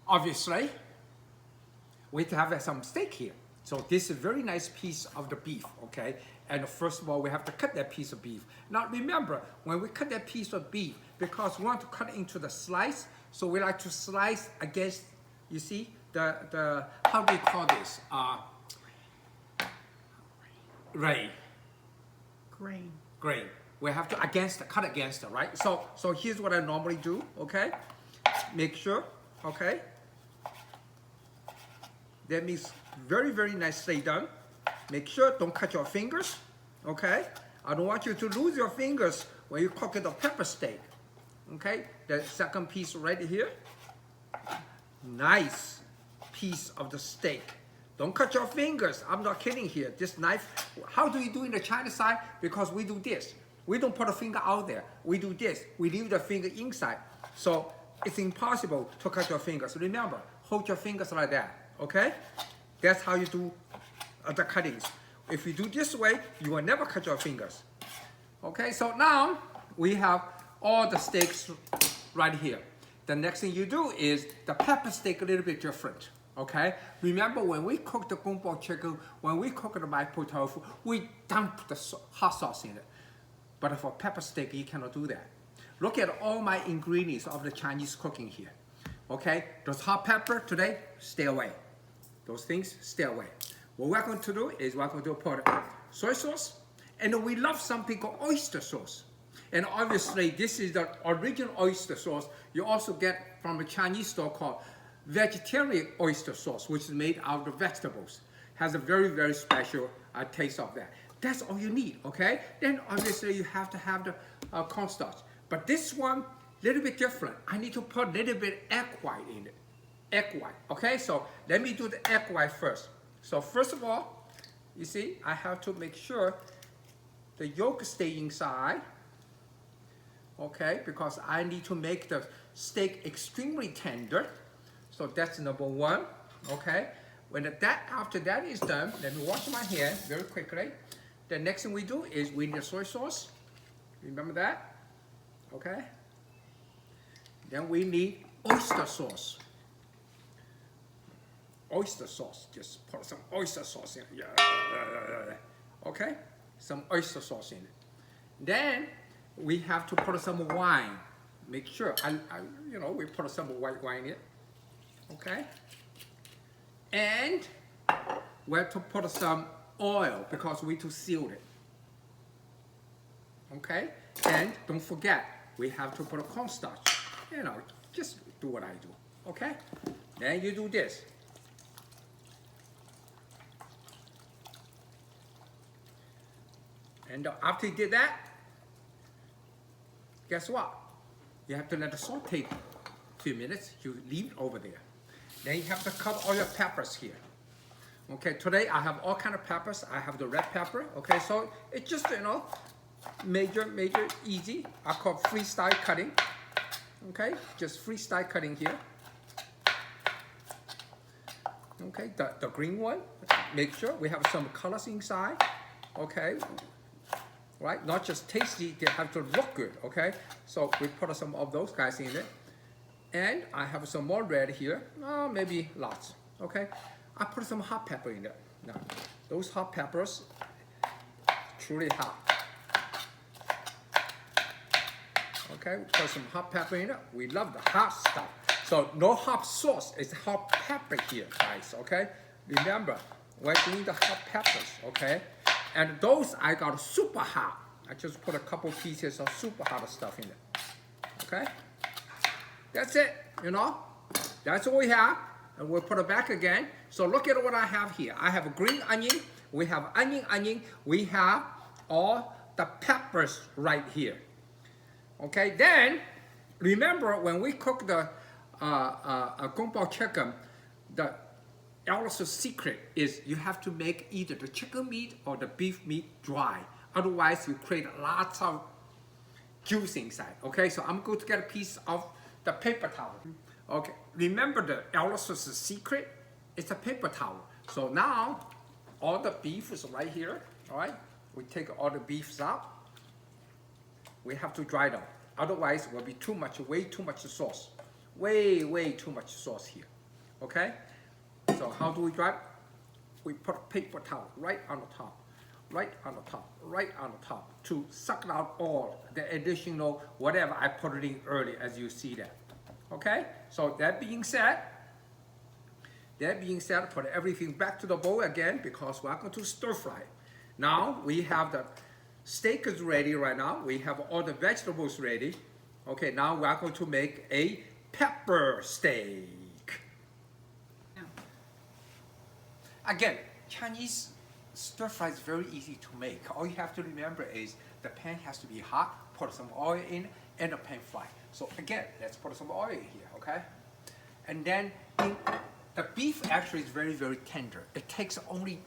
obviously, we have some steak here. So this is a very nice piece of the beef, okay? And first of all, we have to cut that piece of beef. Now remember, when we cut that piece of beef, because we want to cut into the slice, so we like to slice against, you see, the how do you call this? Grain. We have to cut against it, right? So here's what I normally do, okay? Make sure, okay? That means very, very nicely done. Make sure don't cut your fingers, okay? I don't want you to lose your fingers when you cook the pepper steak, okay? The second piece right here, nice piece of the steak. Don't cut your fingers. I'm not kidding here. This knife, how do you do in the China side? Because we do this. We don't put a finger out there. We do this. We leave the finger inside. So it's impossible to cut your fingers. Remember, hold your fingers like that, okay? That's how you do the cuttings. If you do this way, you will never cut your fingers. Okay, so now we have all the steaks right here. The next thing you do is the pepper steak a little bit different. Okay, remember when we cook the kung pao chicken, when we cook the mapo tofu, we dump the hot sauce in it. But for pepper steak, you cannot do that. Look at all my ingredients of the Chinese cooking here. Okay, those hot pepper today, stay away. Those things, stay away. What we're going to do is we're going to put soy sauce, and we love something called oyster sauce. And obviously, this is the original oyster sauce you also get from a Chinese store called vegetarian oyster sauce, which is made out of vegetables. Has a very, very special taste of that. That's all you need, okay? Then obviously you have to have the cornstarch. But this one, a little bit different. I need to put a little bit egg white in it. Egg white, okay? So let me do the egg white first. So first of all, you see, I have to make sure the yolk stay inside, okay? Because I need to make the steak extremely tender. So that's number one, okay? After that is done, let me wash my hands very quickly. The next thing we do is we need soy sauce. Remember that? Okay? Then we need oyster sauce. Oyster sauce, just put some oyster sauce in it. Yeah. Okay? Some oyster sauce in it. Then we have to put some wine. Make sure, we put some white wine in it. Okay? And we have to put some oil because we need to seal it. Okay? And don't forget, we have to put a cornstarch. Just do what I do. Okay? Then you do this. And after you did that, guess what? You have to let it saute a few minutes. You leave it over there. Then you have to cut all your peppers here. Okay, today I have all kind of peppers. I have the red pepper. Okay, so it's just, major, easy. I call freestyle cutting. Okay, just freestyle cutting here. Okay, the green one. Make sure we have some colors inside. Okay, right? Not just tasty, they have to look good. Okay, so we put some of those guys in it. And I have some more red here, maybe lots, okay? I put some hot pepper in there. Now, those hot peppers, truly hot. Okay, put some hot pepper in it. We love the hot stuff. So no hot sauce, it's hot pepper here, guys, okay? Remember, we're doing the hot peppers, okay? And those I got super hot. I just put a couple pieces of super hot stuff in it, okay? That's it, That's what we have. And we'll put it back again. So look at what I have here. I have a green onion. We have onion. We have all the peppers right here. Okay, then remember when we cook the kung pao chicken, the Ellis' secret is you have to make either the chicken meat or the beef meat dry. Otherwise, you create lots of juice inside. Okay, so I'm going to get a piece of the paper towel. Okay, remember the Ellis' secret? It's a paper towel. So now, all the beef is right here, all right? We take all the beefs out. We have to dry them. Otherwise, it will be too much, way too much sauce. Way too much sauce here, okay? So how do we dry? We put a paper towel right on the top, right on the top, right on the top to suck out all the additional whatever I put it in early, as you see that. Okay? So that being said, put everything back to the bowl again because we're going to stir fry. Now we have the steak is ready right now. We have all the vegetables ready. Okay, now we are going to make a pepper steak. Again, Chinese stir fry is very easy to make. All you have to remember is the pan has to be hot, put some oil in, and the pan fry. So again, let's put some oil in here, okay? And then the beef actually is very, very tender. It takes only,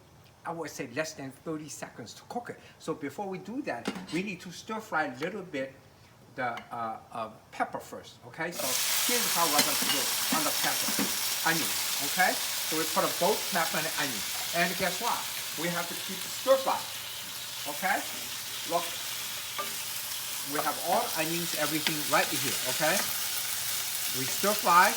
I would say, less than 30 seconds to cook it. So before we do that, we need to stir fry a little bit the pepper first, okay? So here's how we're going to do it on the pepper, onion, okay? So we put both pepper and onion. And guess what? We have to keep stir fry, okay? Look, we have all onions, everything right here, okay? We stir fry,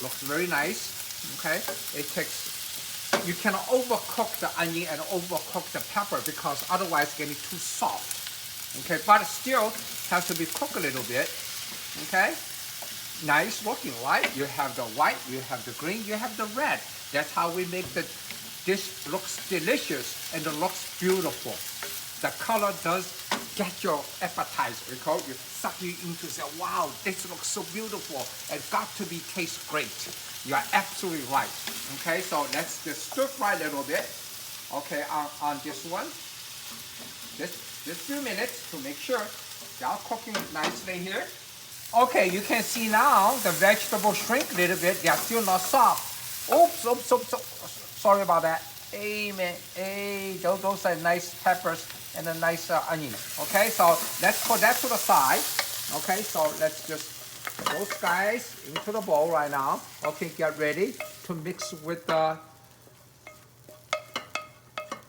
looks very nice, okay? It takes, you cannot overcook the onion and overcook the pepper because otherwise it's getting too soft, okay? But still has to be cooked a little bit, okay? Nice looking, right? You have the white, you have the green, you have the red. That's how we make the dish looks delicious and it looks beautiful. The color does get your appetizer, because you suck you into say, wow, this looks so beautiful. It's got to be taste great. You are absolutely right. Okay, so let's just stir fry a little bit. Okay, on this one. Just few minutes to make sure they are cooking nicely here. Okay, you can see now the vegetables shrink a little bit. They are still not soft. Oops. Sorry about that. Amen. Hey, those are nice peppers and a nice onion. Okay, so let's put that to the side. Okay, so let's just those guys into the bowl right now. Okay, get ready to mix with the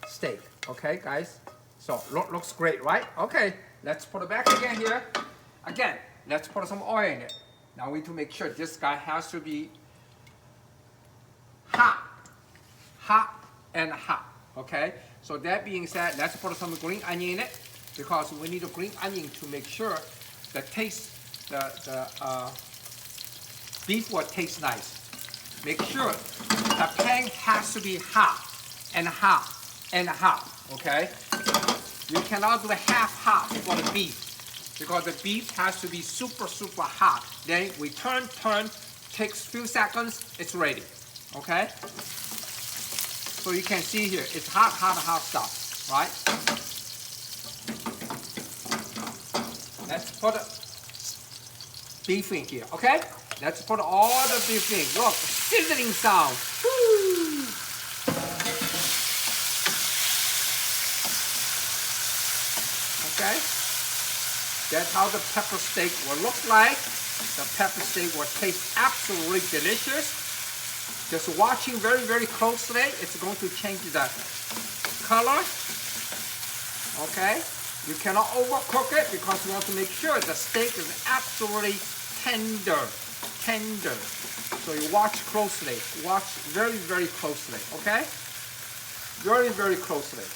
steak. Okay, guys. So looks great, right? Okay, let's put it back again here. Again, let's put some oil in it. Now we need to make sure this guy has to be hot and hot. Okay, so that being said, let's put some green onion in it because we need a green onion to make sure the taste, the beef will taste nice. Make sure the pan has to be hot and hot and hot. Okay, you cannot do half hot for the beef because the beef has to be super hot. Then we turn, takes few seconds, it's ready. Okay. So you can see here, it's hot stuff, right? Let's put beef in here, okay? Let's put all the beef in. Look, sizzling sound. Woo! Okay? That's how the pepper steak will look like. The pepper steak will taste absolutely delicious. Just watching very closely, it's going to change the color. Okay? You cannot overcook it because you want to make sure the steak is absolutely tender. So you watch closely. Watch very closely. Okay? Very closely.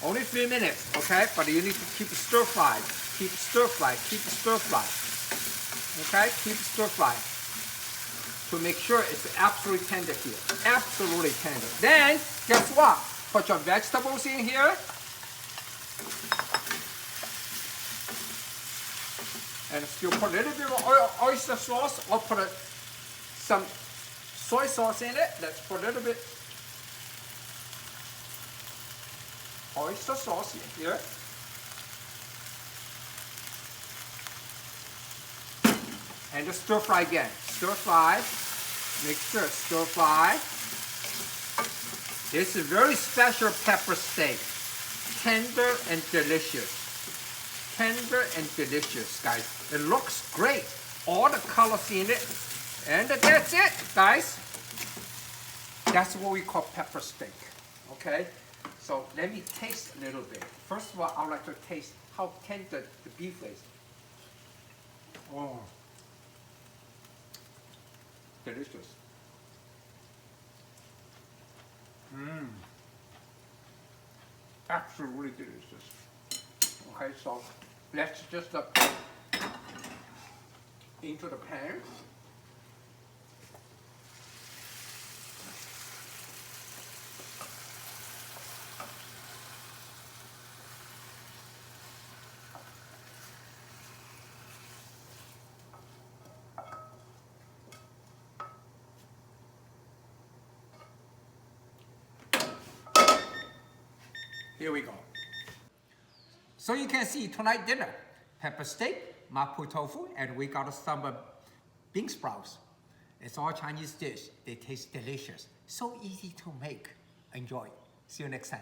Only 3 minutes, okay? But you need to keep stir fry. Keep stir fry. Okay? Keep stir fry. To make sure it's absolutely tender here. Absolutely tender. Then, guess what? Put your vegetables in here. And still put a little bit of oyster sauce or put some soy sauce in it. Let's put a little bit oyster sauce in here. And just stir fry again. Stir fry. Make sure stir fry. This is a very special pepper steak. Tender and delicious. Tender and delicious, guys. It looks great. All the colors in it. And that's it, guys. That's what we call pepper steak. Okay? So let me taste a little bit. First of all, I would like to taste how tender the beef is. Oh. delicious. Absolutely delicious. Okay, so let's just into the pan. Here we go. So you can see tonight dinner, pepper steak, mapo tofu, and we got some bean sprouts. It's all Chinese dish. They taste delicious. So easy to make. Enjoy. See you next time.